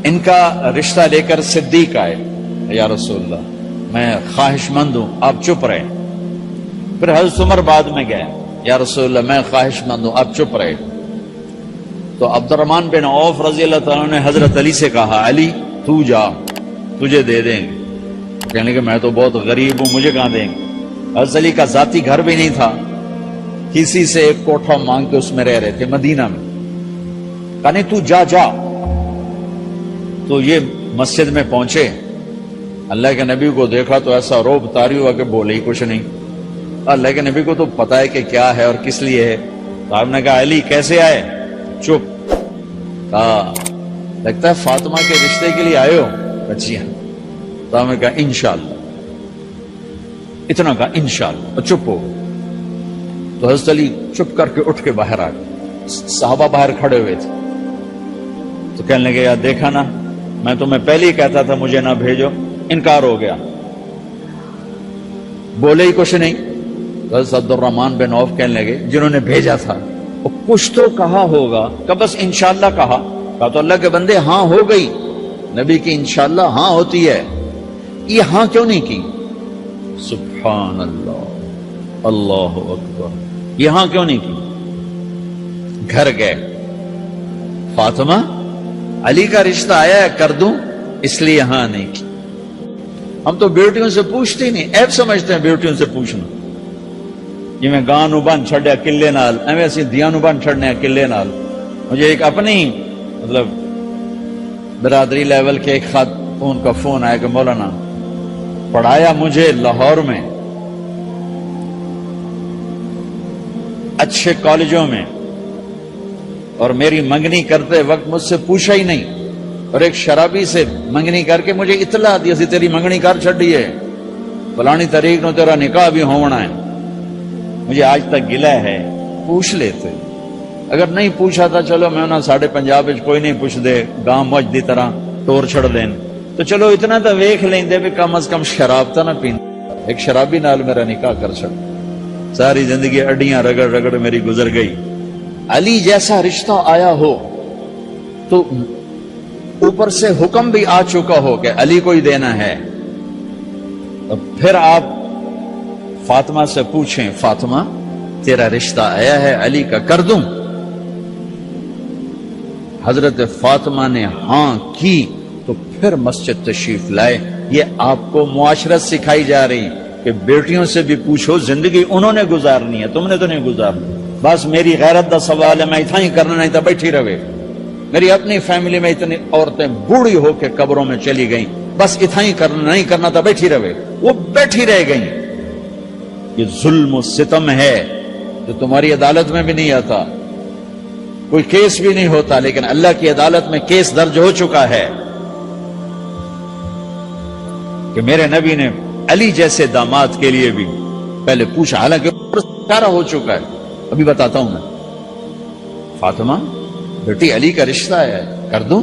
ان کا رشتہ لے کر صدیق آئے، یا رسول اللہ میں خواہش مند ہوں، آپ چپ رہے۔ پھر حضرت عمر بعد میں گئے، یا رسول اللہ میں خواہش مند ہوں، آپ چپ رہے۔ تو عبد الرحمن بن عوف رضی اللہ تعالیٰ نے حضرت علی سے کہا، علی تو جا، تجھے دے دیں گے۔ کہنے کہ میں تو بہت غریب ہوں، مجھے کہاں دیں گے؟ حضرت علی کا ذاتی گھر بھی نہیں تھا، کسی سے ایک کوٹھا مانگ کے اس میں رہ رہے تھے مدینہ میں۔ کہنے تو جا جا۔ تو یہ مسجد میں پہنچے، اللہ کے نبی کو دیکھا تو ایسا روب طاری ہوا کہ بولے ہی کچھ نہیں۔ اللہ کے نبی کو تو پتا ہے کہ کیا ہے اور کس لیے ہے۔ تو آپ نے کہا علی کیسے آئے؟ چپ۔ کہا لگتا ہے فاطمہ کے رشتے کے لیے آئے ہو؟ جی ہاں۔ تو ہم نے کہا انشاءاللہ، اتنا کہا انشاءاللہ، اور چپ ہو۔ تو حضرت علی چپ کر کے اٹھ کے باہر آ گئے، صحابہ باہر کھڑے ہوئے تھے۔ تو کہنے لگے یار دیکھا نا، میں تمہیں پہلے ہی کہتا تھا مجھے نہ بھیجو، انکار ہو گیا، بولے ہی کچھ نہیں۔ حضرت عبد الرحمن بن عوف کہنے لگے جنہوں نے بھیجا تھا وہ کچھ تو کہا ہوگا، کہ بس انشاءاللہ کہا تو اللہ کے بندے ہاں ہو گئی، نبی کی انشاءاللہ ہاں ہوتی ہے، یہ ہاں کیوں نہیں کی؟ سبحان اللہ، اللہ اکبر، یہ ہاں کیوں نہیں کی؟ گھر گئے، فاطمہ علی کا رشتہ آیا ہے کر دوں، اس لیے ہاں نہیں کی۔ ہم تو بیٹیوں سے پوچھتے ہی نہیں، عیب سمجھتے ہیں بیٹیوں سے پوچھنا۔ جی میں گاں نو بن چھڑیا قلعے نال، ایویں اسی دیاں نو بن چھڑنے قلعے نال۔ مجھے ایک اپنی مطلب برادری لیول کے ایک خاتون کا فون آیا کہ مولانا پڑھایا مجھے لاہور میں اچھے کالجوں میں، اور میری منگنی کرتے وقت مجھ سے پوچھا ہی نہیں، اور ایک شرابی سے منگنی کر کے مجھے اطلاع دی سی تیری منگنی کر چھڑی ہے، فلانی تاریخ نو تیرا نکاح بھی ہونا ہے۔ مجھے آج تک گلہ ہے، پوچھ لیتے۔ اگر نہیں پوچھا تھا چلو میں انہاں ساڑھے پنجاب کوئی نہیں پوچھ دے، گاں موج دی طرح ٹور چھڑ دین، تو چلو اتنا تو ویکھ لیں دے بھی کم از کم شراب تا نہ پین۔ ایک شرابی نال میرا نکاح کر چھڑ، ساری زندگی اڈیاں رگڑ رگڑ میری گزر گئی۔ علی جیسا رشتہ آیا ہو تو اوپر سے حکم بھی آ چکا ہو کہ علی کو ہی دینا ہے، تو پھر آپ فاطمہ سے پوچھیں فاطمہ تیرا رشتہ آیا ہے علی کا کر دوں؟ حضرت فاطمہ نے ہاں کی تو پھر مسجد تشریف لائے۔ یہ آپ کو معاشرت سکھائی جا رہی کہ بیٹیوں سے بھی پوچھو، زندگی انہوں نے گزارنی ہے، تم نے تو نہیں گزارنی۔ بس میری غیرت دا سوال ہے، میں اتنا ہی کرنا نہیں تھا بیٹھی رہے۔ میری اپنی فیملی میں اتنی عورتیں بوڑھی ہو کے قبروں میں چلی گئیں، بس اتنا ہی کرنا نہیں کرنا تھا بیٹھی رہے، وہ بیٹھی رہ گئیں۔ یہ ظلم و ستم ہے جو تمہاری عدالت میں بھی نہیں آتا، کوئی کیس بھی نہیں ہوتا، لیکن اللہ کی عدالت میں کیس درج ہو چکا ہے کہ میرے نبی نے علی جیسے داماد کے لیے بھی پہلے پوچھا، حالانکہ سارا ہو چکا ہے۔ ابھی بتاتا ہوں میں۔ فاطمہ بیٹی علی کا رشتہ ہے کر دوں؟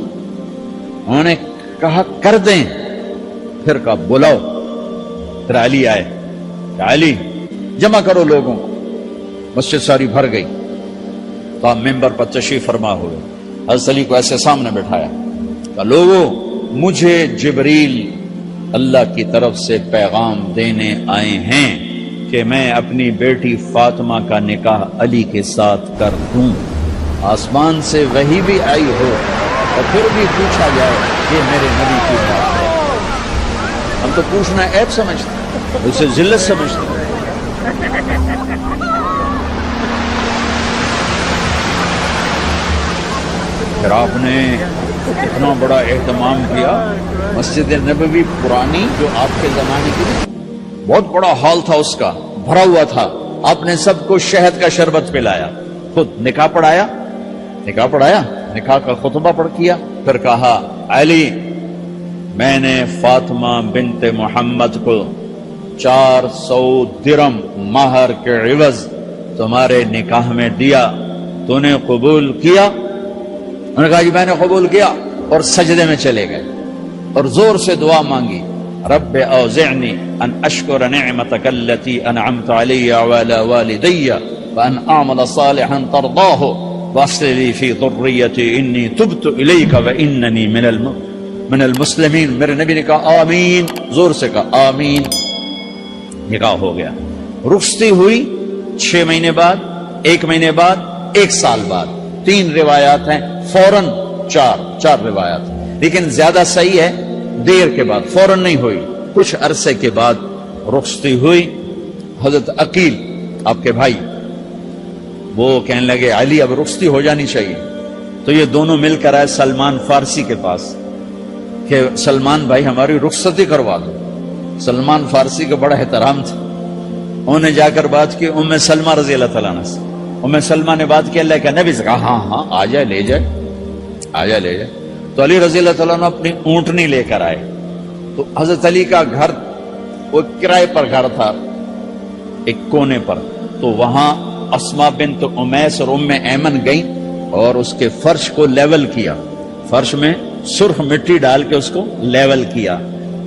انہوں نے کہا کر دیں۔ پھر کہا بلاؤ۔ پھر علی آئے کہ علی جمع کرو لوگوں کو۔ مسجد ساری بھر گئی تو آپ ممبر پر تشریف فرما ہوئے۔ حضرت علی کو ایسے سامنے بٹھایا، کہا لوگوں مجھے جبریل اللہ کی طرف سے پیغام دینے آئے ہیں کہ میں اپنی بیٹی فاطمہ کا نکاح علی کے ساتھ کر دوں۔ آسمان سے وحی بھی آئی ہو اور پھر بھی پوچھا جائے یہ میرے نبی کی بات ہے۔ ہم تو پوچھنا عیب سمجھتے ہیں، اسے ذلت سمجھتے ہیں۔ پھر آپ نے اتنا بڑا اہتمام کیا، مسجد نبوی پرانی جو آپ کے زمانے کی بہت بڑا ہال تھا، اس کا بھرا ہوا تھا، آپ نے سب کو شہد کا شربت پلایا، خود نکاح پڑھایا، نکاح کا خطبہ پڑھ کیا، پھر کہا علی میں نے فاطمہ بنت محمد کو 400 درم مہر کے عوض تمہارے نکاح میں دیا، تو نے قبول کیا؟ انہوں نے کہا جی میں نے قبول کیا، اور سجدے میں چلے گئے اور زور سے دعا مانگی، رب اوزعنی ان اشکر نعمتک التی انعمت علی وعلی والدی وان اعمل صالحا ترضاہ۔ واصلح لی فی ذریتی انی تبت الیک واننی من المسلمین. میرے نبی نے کہا آمین، زور سے کہا آمین. نکاح ہو گیا. رخصتی ہوئی 6 مہینے بعد، 1 مہینے بعد، 1 سال بعد. 3 روایات ہیں، فوراً 4 روایات. لیکن زیادہ صحیح ہے دیر کے بعد، فوراً نہیں ہوئی، کچھ عرصے کے بعد رخصتی ہوئی. حضرت عقیل آپ کے بھائی وہ کہنے لگے علی اب رخصتی ہو جانی چاہیے. تو یہ دونوں مل کر آئے سلمان فارسی کے پاس کہ سلمان بھائی ہماری رخصتی کروا دو. سلمان فارسی کا بڑا احترام تھا. انہوں نے جا کر بات کی ام سلمہ رضی اللہ تعالیٰ عنہ سے. ام سلمہ نے بات کی اللہ کے نبی سے کہا ہاں آ جائے لے جائے، آ جائے لے جائے. تو علی رضی اللہ تعالیٰ عنہ اپنی اونٹنی لے کر آئے. تو حضرت علی کا گھر وہ کرائے پر گھر تھا ایک کونے پر. تو وہاں اسما بنت امیس اور ام ایمن گئیں اور اس کے فرش کو لیول کیا. فرش میں سرخ مٹی ڈال کے اس کو لیول کیا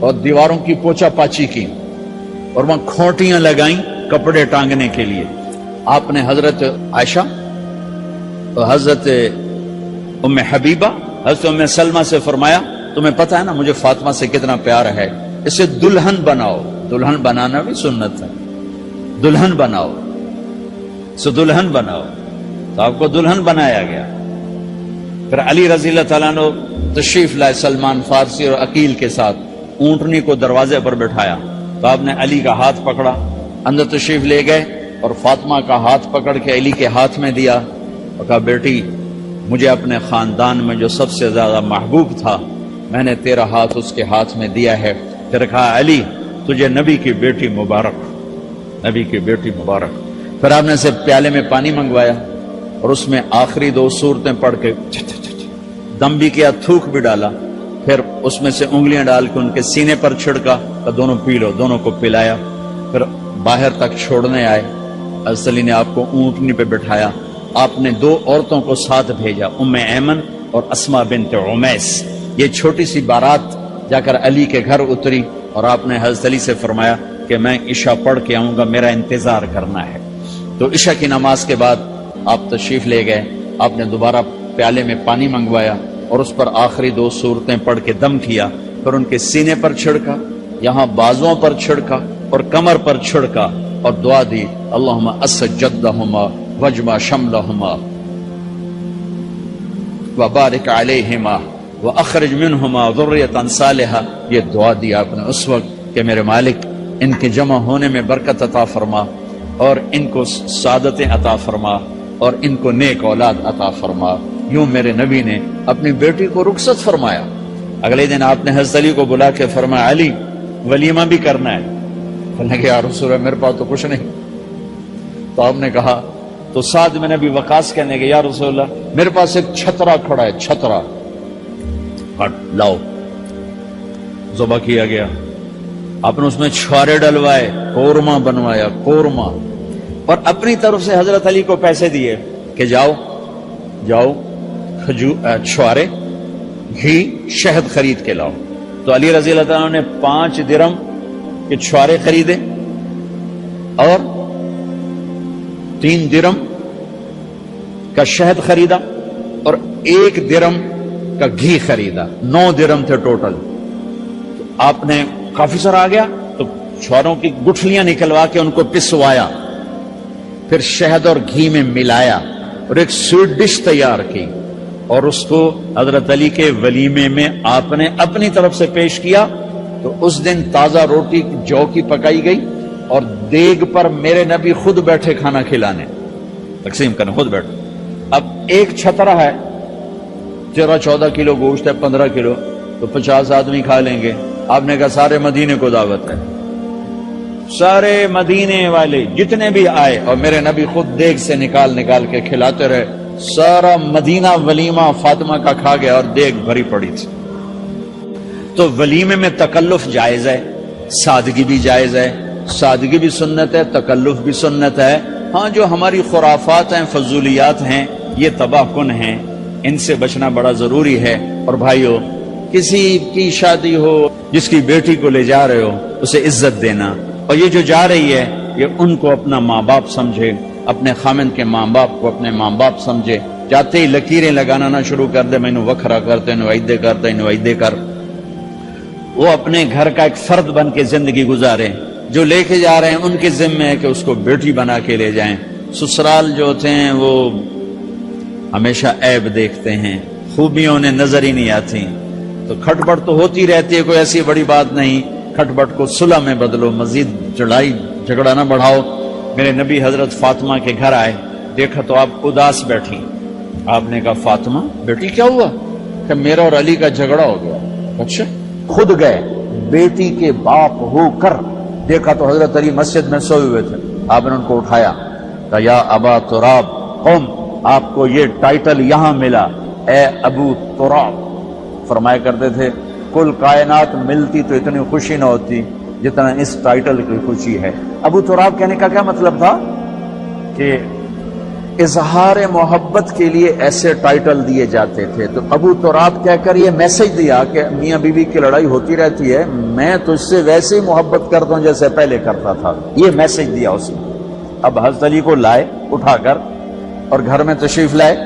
اور دیواروں کی پوچھا پاچی کی اور وہاں کھوٹیاں لگائیں کپڑے ٹانگنے کے لیے. آپ نے حضرت عائشہ، حضرت ام حبیبہ، حضرت ام سلمہ سے فرمایا تمہیں پتہ ہے نا مجھے فاطمہ سے کتنا پیار ہے، اسے دلہن بناؤ. دلہن بنانا بھی سنت ہے. دلہن بناؤ، سو دلہن بناؤ. تو آپ کو دلہن بنایا گیا. پھر علی رضی اللہ تعالیٰ نے تشریف لائے سلمان فارسی اور عقیل کے ساتھ. اونٹنی کو دروازے پر بٹھایا تو آپ نے علی کا ہاتھ پکڑا، اندر تشریف لے گئے اور فاطمہ کا ہاتھ پکڑ کے علی کے ہاتھ میں دیا اور کہا بیٹی مجھے اپنے خاندان میں جو سب سے زیادہ محبوب تھا میں نے تیرا ہاتھ اس کے ہاتھ میں دیا ہے. پھر کہا علی تجھے نبی کی بیٹی مبارک، نبی کی بیٹی مبارک. پھر آپ نے سے پیالے میں پانی منگوایا اور اس میں آخری 2 سورتیں پڑھ کے دم بھی کیا، تھوک بھی ڈالا. پھر اس میں سے انگلیاں ڈال کے ان کے سینے پر چھڑکا تو دونوں پی لو، دونوں کو پلایا. پھر باہر تک چھوڑنے آئے. حضرت علی نے آپ کو اونٹنی پہ بٹھایا. آپ نے 2 عورتوں کو ساتھ بھیجا، ام ایمن اور اسما بنت امیس. یہ چھوٹی سی بارات جا کر علی کے گھر اتری اور آپ نے حضرت علی سے فرمایا کہ میں عشاء پڑھ کے آؤں گا، میرا انتظار کرنا ہے. تو عشاء کی نماز کے بعد آپ تشریف لے گئے. آپ نے دوبارہ پیالے میں پانی منگوایا اور اس پر آخری 2 سورتیں پڑھ کے دم کیا. پھر ان کے سینے پر چھڑکا، یہاں بازوؤں پر چھڑکا اور کمر پر چھڑکا اور دعا دی اللہم اسد جدہما وجمع شملہما وبارک علیہما واخرج منہما ذریۃ صالحہ. یہ دعا دی آپ نے اس وقت کہ میرے مالک ان کے جمع ہونے میں برکت عطا فرما اور ان کو سعادتیں عطا فرما اور ان کو نیک اولاد عطا فرما. یوں میرے نبی نے اپنی بیٹی کو رخصت فرمایا. اگلے دن آپ نے حضرت علی کو بلا کے فرمایا علی ولیمہ بھی کرنا ہے. کہنے لگے یا رسول اللہ میرے پاس تو کچھ نہیں. تو آپ نے کہا تو سعد بن ابی وقاص کہنے لگے یا رسول اللہ میرے پاس ایک چھترا کھڑا ہے، چھترا لاؤ. ذبح کیا گیا. آپ نے اس میں چھوارے ڈلوائے، قورمہ بنوایا، قورمہ. اور اپنی طرف سے حضرت علی کو پیسے دیے کہ جاؤ چھوارے، گھی، شہد خرید کے لاؤ. تو علی رضی اللہ تعالیٰ نے 5 درم کے چھوارے خریدے اور 3 درم کا شہد خریدا اور 1 درم کا گھی خریدا. 9 درم تھے ٹوٹل. تو آپ نے کافی سارا آ گیا تو چھواروں کی گٹھلیاں نکلوا کے ان کو پسوایا، پھر شہد اور گھی میں ملایا اور ایک سویٹ ڈش تیار کی اور اس کو حضرت علی کے ولیمے میں آپ نے اپنی طرف سے پیش کیا. تو اس دن تازہ روٹی جو کی پکائی گئی اور دیگ پر میرے نبی خود بیٹھے کھانا کھلانے، تقسیم کرنے خود بیٹھے. اب ایک چھترا ہے، 13-14 کلو گوشت ہے، 15 کلو، تو 50 آدمی کھا لیں گے. آپ نے کہا سارے مدینے کو دعوت ہے. سارے مدینے والے جتنے بھی آئے اور میرے نبی خود دیگ سے نکال کے کھلاتے رہے. سارا مدینہ ولیمہ فاطمہ کا کھا گیا اور دیگ بھری پڑی تھی. تو ولیمے میں تکلف جائز ہے، سادگی بھی جائز ہے. سادگی بھی سنت ہے، تکلف بھی سنت ہے. ہاں جو ہماری خرافات ہیں، فضولیات ہیں، یہ تباہ کن ہیں، ان سے بچنا بڑا ضروری ہے. اور بھائیو کسی کی شادی ہو، جس کی بیٹی کو لے جا رہے ہو، اسے عزت دینا. اور یہ جو جا رہی ہے یہ ان کو اپنا ماں باپ سمجھے، اپنے خامن کے ماں باپ کو اپنے ماں باپ سمجھے. جاتے ہی لکیریں لگانا نہ شروع کر دے، مینو وکھرا کرتے ایدے کرتے ایدے کر. وہ اپنے گھر کا ایک فرد بن کے زندگی گزارے. جو لے کے جا رہے ہیں ان کے ذمے ہے کہ اس کو بیٹی بنا کے لے جائیں. سسرال جو ہوتے ہیں وہ ہمیشہ عیب دیکھتے ہیں، خوبیوں انہیں نظر ہی نہیں آتی. تو کھٹ پٹ تو ہوتی رہتی ہے، کوئی ایسی بڑی بات نہیں. کھٹ پٹ کو صلح میں بدلو، مزید جھگڑا نہ بڑھاؤ. میرے نبی حضرت فاطمہ کے گھر آئے، دیکھا تو آپ اداس بیٹھی. آپ نے کہا فاطمہ بیٹی کیا ہوا؟ کہ میرا اور علی کا جھگڑا ہو گیا. اچھا. خود گئے بیٹی کے باپ ہو کر، دیکھا تو حضرت علی مسجد میں سوئے ہوئے تھے. آپ نے ان کو اٹھایا، کہا یا ابا تراب قم، آپ کو یہ ٹائٹل یہاں ملا، اے ابو تراب. فرمایا کرتے تھے کل کائنات ملتی تو اتنی خوشی نہ ہوتی جتنا اس ٹائٹل کی خوشی ہے. ابو تراب کہنے کا کیا مطلب تھا؟ کہ اظہار محبت کے لیے ایسے ٹائٹل دیے جاتے تھے. تو ابو تراب کہہ کر یہ میسج دیا کہ میاں بیوی کی لڑائی ہوتی رہتی ہے، میں تجھ سے ویسے ہی محبت کرتا ہوں جیسے پہلے کرتا تھا. یہ میسج دیا اس نے. اب حضرت علی کو لائے اٹھا کر اور گھر میں تشریف لائے.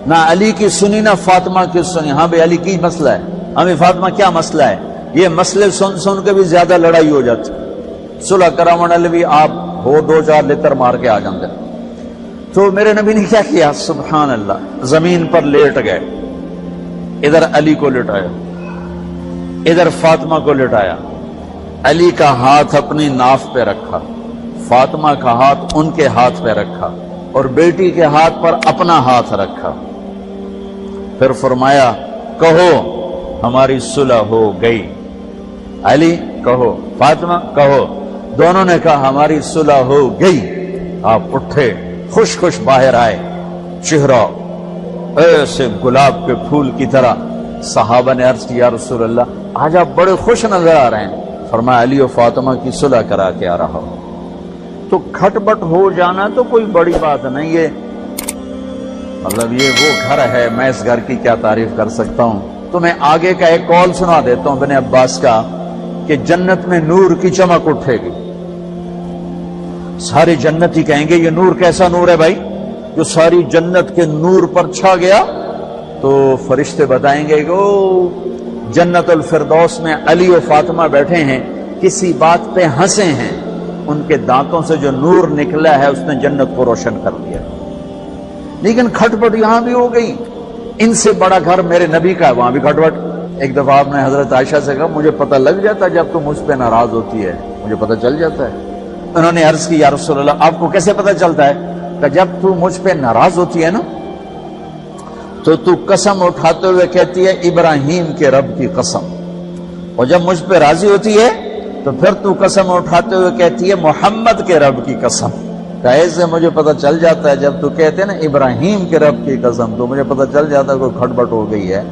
نہ علی کی سنی نہ فاطمہ کی سنی. ہاں بھائی علی کی مسئلہ ہے، ہمیں فاطمہ کیا مسئلہ ہے؟ یہ مسئلے سن کے بھی زیادہ لڑائی ہو جاتی. صلح کراون والے بھی آپ ہو دو چار لتر مار کے آ جاندے. تو میرے نبی نے کیا کیا؟ سبحان اللہ، زمین پر لیٹ گئے. ادھر علی کو لٹایا، ادھر فاطمہ کو لٹایا. علی کا ہاتھ اپنی ناف پہ رکھا، فاطمہ کا ہاتھ ان کے ہاتھ پہ رکھا، اور بیٹی کے ہاتھ پر اپنا ہاتھ رکھا. پھر فرمایا کہو ہماری صلح ہو گئی. علی کہو، فاطمہ کہو. دونوں نے کہا ہماری صلح ہو گئی. آپ اٹھے، خوش خوش باہر آئے، چہرہ ایسے گلاب کے پھول کی طرح. صحابہ نے عرض کیا یا رسول اللہ آج آپ بڑے خوش نظر آ رہے ہیں. فرمایا علی و فاطمہ کی صلح کرا کے آ رہا ہوں. تو کھٹ بٹ ہو جانا تو کوئی بڑی بات نہیں ہے. مطلب یہ وہ گھر ہے، میں اس گھر کی کیا تعریف کر سکتا ہوں. تو میں آگے کا ایک قول سنا دیتا ہوں ابن عباس کا کہ جنت میں نور کی چمک اٹھے گی. سارے جنتی کہیں گے یہ نور کیسا نور ہے بھائی جو ساری جنت کے نور پر چھا گیا؟ تو فرشتے بتائیں گے کہ جنت الفردوس میں علی و فاطمہ بیٹھے ہیں، کسی بات پہ ہنسے ہیں، ان کے دانتوں سے جو نور نکلا ہے اس نے جنت کو روشن کر دیا. لیکن کھٹ پٹ یہاں بھی ہو گئی. ان سے بڑا گھر میرے نبی کا ہے، وہاں بھی کھٹ پٹ. ایک دفعہ آپ نے حضرت عائشہ سے کہا مجھے پتہ لگ جاتا ہے جب تو مجھ پہ ناراض ہوتی ہے، مجھے پتہ چل جاتا ہے. انہوں نے عرض کی یا رسول اللہ آپ کو کیسے پتہ چلتا ہے؟ کہ جب تو مجھ پہ ناراض ہوتی ہے نا تو قسم اٹھاتے ہوئے کہتی ہے ابراہیم کے رب کی قسم، اور جب مجھ پہ راضی ہوتی ہے تو پھر تو قسم اٹھاتے ہوئے کہتی ہے محمد کے رب کی قسم. ایسے مجھے پتہ چل جاتا ہے جب تو کہتے ہیں نا ابراہیم کے رب کی قسم، تو مجھے پتہ چل جاتا ہے کوئی کھٹ بٹ ہو گئی ہے.